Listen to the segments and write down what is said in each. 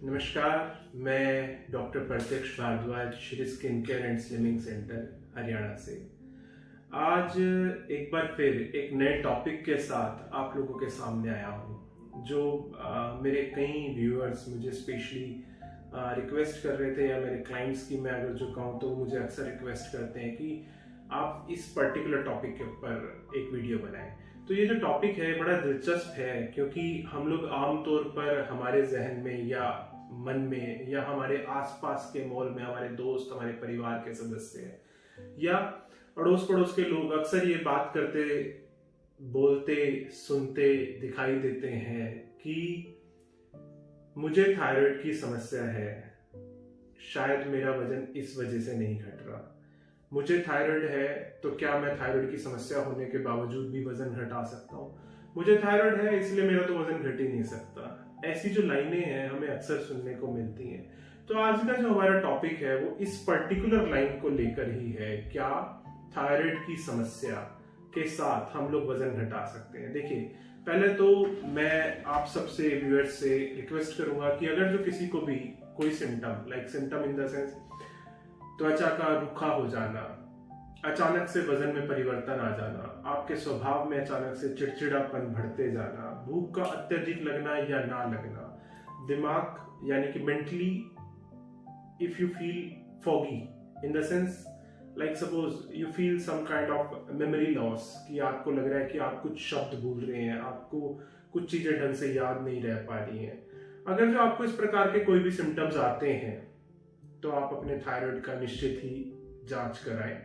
नमस्कार, मैं doctor Pratyaksh Bhardwaj, Shri skin care and slimming centre Haryana से। आज एक बार फिर एक नए टॉपिक के साथ आप लोगों के सामने आया हूँ। जो मेरे कई व्यूअर्स मुझे स्पेशली रिक्वेस्ट कर रहे थे, या मेरे क्लाइंट्स की मैं अगर जो कहूँ तो मुझे अक्सर रिक्वेस्ट करते हैं कि आप इस पर्टिकुलर टॉपिक के ऊपर एक वीडियो बनाएं। तो ये जो टॉपिक है बड़ा दिलचस्प है, क्योंकि हम लोग आमतौर पर हमारे जहन में या मन में या हमारे आसपास के माहौल में हमारे दोस्त, हमारे परिवार के सदस्य या अड़ोस पड़ोस के लोग अक्सर ये बात करते, बोलते, सुनते दिखाई देते हैं कि मुझे थायराइड की समस्या है, शायद मेरा वजन इस वजह से नहीं घट रहा। मुझे थायराइड है तो क्या मैं थायराइड की समस्या होने के बावजूद भी वजन घटा सकता हूँ? मुझे थायराइड है इसलिए मेरा तो वजन घट ही नहीं सकता। ऐसी जो लाइनें हैं हमें अक्सर सुनने को मिलती हैं। तो आज का जो हमारा टॉपिक है वो इस पर्टिकुलर लाइन को लेकर ही है, क्या थायराइड की समस्या के साथ हम लोग वजन घटा सकते हैं? देखिए, पहले तो मैं आप सबसे व्यूअर्स से रिक्वेस्ट करूंगा कि अगर जो किसी को भी कोई सिम्टम इन द सेंस त्वचा का रूखा हो जाना, अचानक से वजन में परिवर्तन आ जाना, आपके स्वभाव में अचानक से चिड़चिड़ापन बढ़ते जाना, भूख का अत्यधिक लगना या ना लगना, दिमाग यानी कि mentally if you feel foggy in the sense like suppose you feel some kind of memory loss, कि आपको लग रहा है कि आप कुछ शब्द भूल रहे हैं, आपको कुछ चीजें ढंग से याद नहीं रह पा रही हैं। अगर जो आपको इस प्रकार के कोई भी सिम्टम्स आते हैं तो आप अपने थायराइड का निश्चित ही जांच कराएं।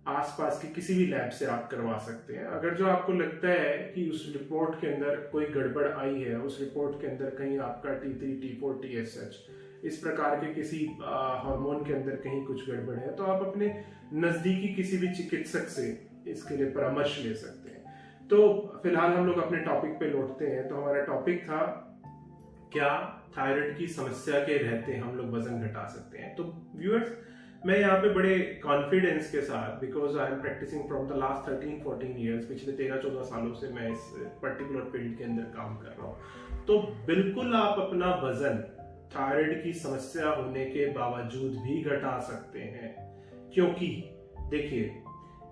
आसपास की किसी भी लैब से आप करवा सकते हैं। अगर जो आपको लगता है कि उस रिपोर्ट के अंदर कोई गड़बड़ आई है, उस रिपोर्ट के अंदर कहीं आपका T3, T4, TSH इस प्रकार के किसी हार्मोन के अंदर कहीं कुछ गड़बड़ है, तो आप अपने नजदीकी किसी भी चिकित्सक से इसके लिए परामर्श ले सकते हैं। तो फिलहाल हम लोग अपने टॉपिक पे लौटते हैं। तो हमारा टॉपिक था, क्या थायराइड की समस्या के रहते हम लोग वजन घटा सकते हैं? तो व्यूअर्स, मैं यहाँ पे बड़े कॉन्फिडेंस के साथ, because I am practising from the last 13-14 years, पिछले 13-14 सालों से मैं इस पर्टिकुलर फील्ड के अंदर काम कर रहा हूँ। तो बिल्कुल आप अपना वजन थायराइड की समस्या होने के बावजूद भी घटा सकते हैं। क्योंकि देखिए,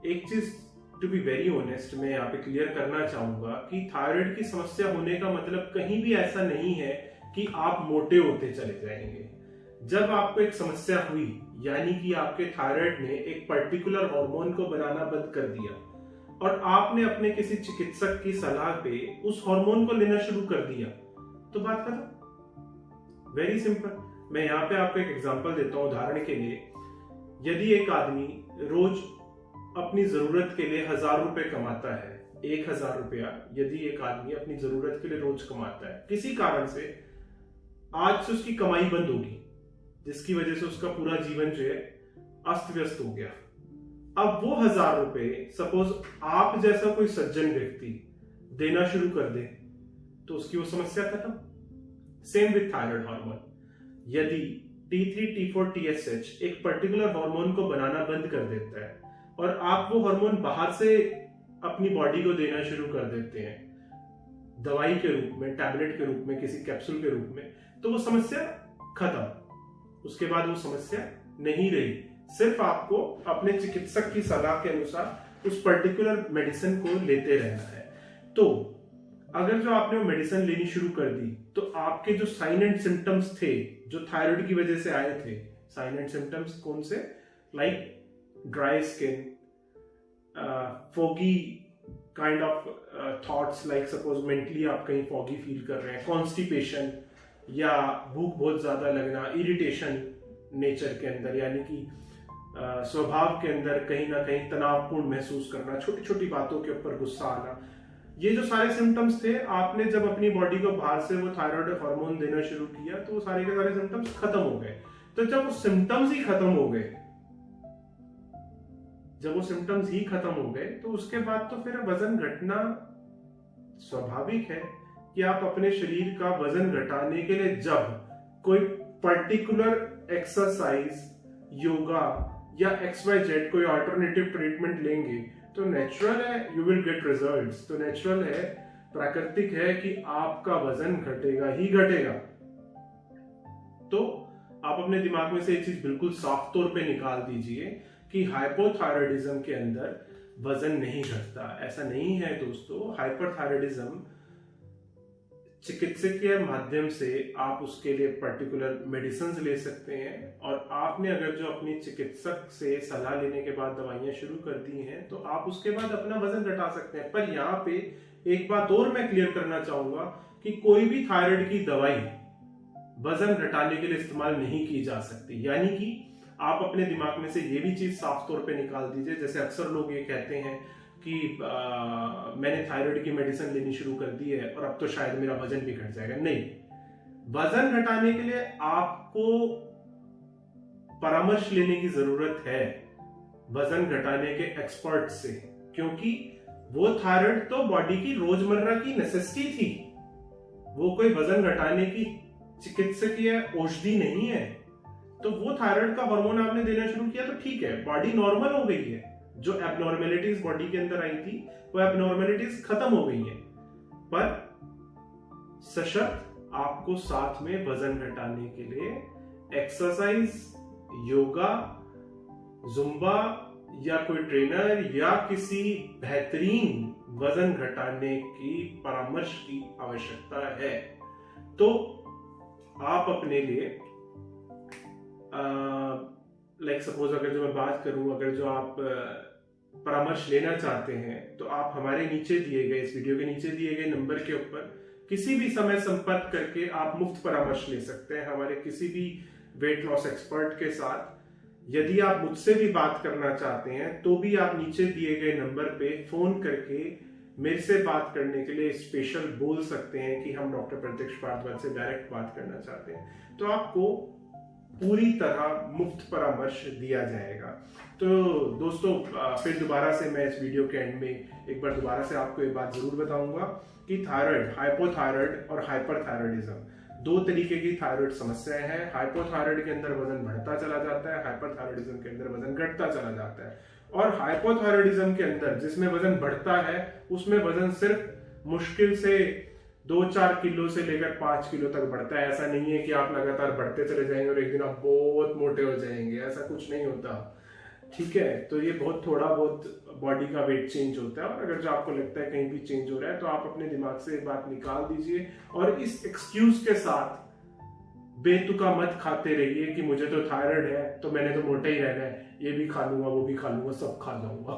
एक चीज टू बी वेरी ऑनेस्ट मैं यहाँ पे क्लियर करना चाहूंगा कि थायराइड की समस्या होने का मतलब कहीं भी ऐसा नहीं है कि आप मोटे होते चले जाएंगे। जब आपको एक समस्या हुई, यानी कि आपके थायराइड ने एक पर्टिकुलर हार्मोन को बनाना बंद कर दिया और आपने अपने किसी चिकित्सक की सलाह पे उस हार्मोन को लेना शुरू कर दिया, तो बात खत्म। Very simple. मैं यहाँ पे आपको एक एग्जांपल देता हूँ। उदाहरण के लिए, यदि एक आदमी रोज अपनी जरूरत के लिए 1000 रुपए कमाता है, 1000 रुपया यदि एक आदमी अपनी जरूरत के लिए रोज कमाता है, किसी कारण से आज से उसकी कमाई बंद होगी, जिसकी वजह से उसका पूरा जीवन जो है अस्त व्यस्त हो गया। अब वो 1000 रुपए सपोज आप जैसा कोई सज्जन व्यक्ति देना शुरू कर दे, तो उसकी वो समस्या खत्म। Same with thyroid hormone. यदि T3, T4, TSH एक पर्टिकुलर हार्मोन को बनाना बंद कर देता है और आप वो हार्मोन बाहर से अपनी बॉडी को देना शुरू कर देते हैं, दवाई के रूप में, टैबलेट के रूप में, किसी कैप्सूल के रूप में, तो वो समस्या खत्म। उसके बाद वो समस्या नहीं रही। सिर्फ आपको अपने चिकित्सक की सलाह के अनुसार उस पर्टिकुलर मेडिसिन को लेते रहना है। तो अगर जो आपने वो मेडिसिन लेनी शुरू कर दी, तो आपके जो साइन एंड सिम्टम्स थे, जो थायराइड की वजह से आए थे, साइन एंड सिम्टम्स कौन से? Like dry skin, foggy kind of thoughts, like suppose mentally आप कहीं foggy फील कर रहे हैं, कॉन्स्टिपेशन या भूख बहुत ज्यादा लगना, इरिटेशन नेचर के अंदर, यानी कि स्वभाव के अंदर कहीं ना कहीं तनावपूर्ण महसूस करना, छोटी छोटी बातों के ऊपर गुस्सा आना, ये जो सारे सिम्टम्स थे, आपने जब अपनी बॉडी को बाहर से वो थायराइड हार्मोन देना शुरू किया तो वो सारे के सारे सिम्टम्स खत्म हो गए। तो जब वो सिम्टम्स ही खत्म हो गए, तो उसके बाद तो फिर वजन घटना स्वाभाविक है कि आप अपने शरीर का वजन घटाने के लिए जब कोई पर्टिकुलर एक्सरसाइज, योगा या XYZ कोई अल्टरनेटिव ट्रीटमेंट लेंगे, तो नेचुरल है यू विल गेट रिजल्ट्स। तो नेचुरल है, प्राकृतिक है कि आपका वजन घटेगा ही घटेगा। तो आप अपने दिमाग में से एक चीज बिल्कुल साफ तौर पे निकाल दीजिए कि हाइपोथायराइडिज्म के अंदर वजन नहीं घटता। ऐसा नहीं है दोस्तों। हाइपरथायराइडिज्म चिकित्सकीय माध्यम से आप उसके लिए पर्टिकुलर मेडिसिन ले सकते हैं, और आपने अगर जो अपनी चिकित्सक से सलाह लेने के बाद दवाइयां शुरू कर दी हैं तो आप उसके बाद अपना वजन घटा सकते हैं। पर यहाँ पे एक बात और मैं क्लियर करना चाहूंगा कि कोई भी थायराइड की दवाई वजन घटाने के लिए इस्तेमाल नहीं की जा सकती। यानी कि आप अपने दिमाग में से ये भी चीज साफ तौर पे निकाल दीजिए, जैसे अक्सर लोग ये कहते हैं कि मैंने थायराइड की मेडिसिन लेनी शुरू कर दी है और अब तो शायद मेरा वजन भी घट जाएगा। नहीं, वजन घटाने के लिए आपको परामर्श लेने की जरूरत है वजन घटाने के एक्सपर्ट से, क्योंकि वो थायराइड तो बॉडी की रोजमर्रा की नेसेसिटी थी, वो कोई वजन घटाने की चिकित्सकीय औषधि नहीं है। तो वो थायराइड का हार्मोन आपने देना शुरू किया तो ठीक है, बॉडी नॉर्मल हो गई है, जो एबनॉर्मेलिटीज बॉडी के अंदर आई थी वो एबनॉर्मेलिटीज खत्म हो गई है। पर सशर्त आपको साथ में वजन घटाने के लिए एक्सरसाइज, योगा, जुम्बा या कोई ट्रेनर या किसी बेहतरीन वजन घटाने की परामर्श की आवश्यकता है। तो आप अपने लिए लाइक सपोज अगर जो मैं बात करूं, अगर जो आप परामर्श लेना चाहते हैं तो आप हमारे नीचे दिए गए, इस वीडियो के नीचे दिए गए नंबर के ऊपर किसी भी समय संपर्क करके आप मुफ्त परामर्श ले सकते हैं हमारे किसी भी वेट लॉस एक्सपर्ट के साथ। यदि आप मुझसे भी बात करना चाहते हैं तो भी आप नीचे दिए गए नंबर पे फोन करके मेरे से बात करने के लिए स्पेशल बोल सकते हैं कि हम डॉक्टर प्रत्यक्ष भारद्वाज से डायरेक्ट बात करना चाहते हैं, तो आपको पूरी तरह मुफ्त परामर्श दिया जाएगा। तो दोस्तों फिर दोबारा से मैं इस वीडियो के एंड में एक बार दोबारा से आपको एक बात जरूर बताऊंगा कि थायराइड, हाइपोथायराइड और हाइपरथायराइडिज्म दो तरीके की थायराइड समस्याएं हैं। हाइपोथायराइड के अंदर वजन बढ़ता चला जाता है, हाइपरथायराइडिज्म के अंदर वजन घटता चला जाता है। और हाइपोथायराइडिज्म के अंदर जिसमें वजन बढ़ता है उसमें वजन सिर्फ मुश्किल से 2-4 किलो से लेकर 5 किलो तक बढ़ता है। ऐसा नहीं है कि आप लगातार बढ़ते चले जाएंगे और एक दिन आप बहुत मोटे हो जाएंगे, ऐसा कुछ नहीं होता। ठीक है, तो ये बहुत थोड़ा बहुत बॉडी का वेट चेंज होता है, और अगर जो आपको लगता है कहीं भी चेंज हो रहा है तो आप अपने दिमाग से एक बात निकाल दीजिए और इस एक्सक्यूज के साथ बेतुका मत खाते रहिए कि मुझे तो थायराइड है तो मैंने तो मोटा ही रहना है, ये भी खा लूंगा वो भी खा लूंगा सब खा जाऊंगा।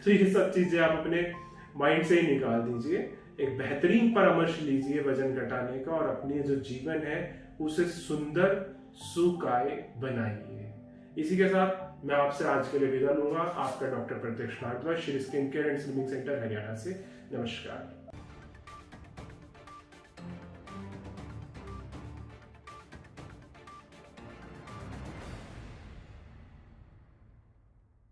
तो ये सब चीजें आप अपने माइंड से ही निकाल दीजिए। एक बेहतरीन परामर्श लीजिए वजन घटाने का और अपनी जो जीवन है उसे सुंदर सुकाय बनाइए। इसी के साथ मैं आपसे आज के लिए विदा लूंगा। आपका doctor Pratyaksh Bhardwaj, Shri skin care and slimming centre Haryana से। नमस्कार।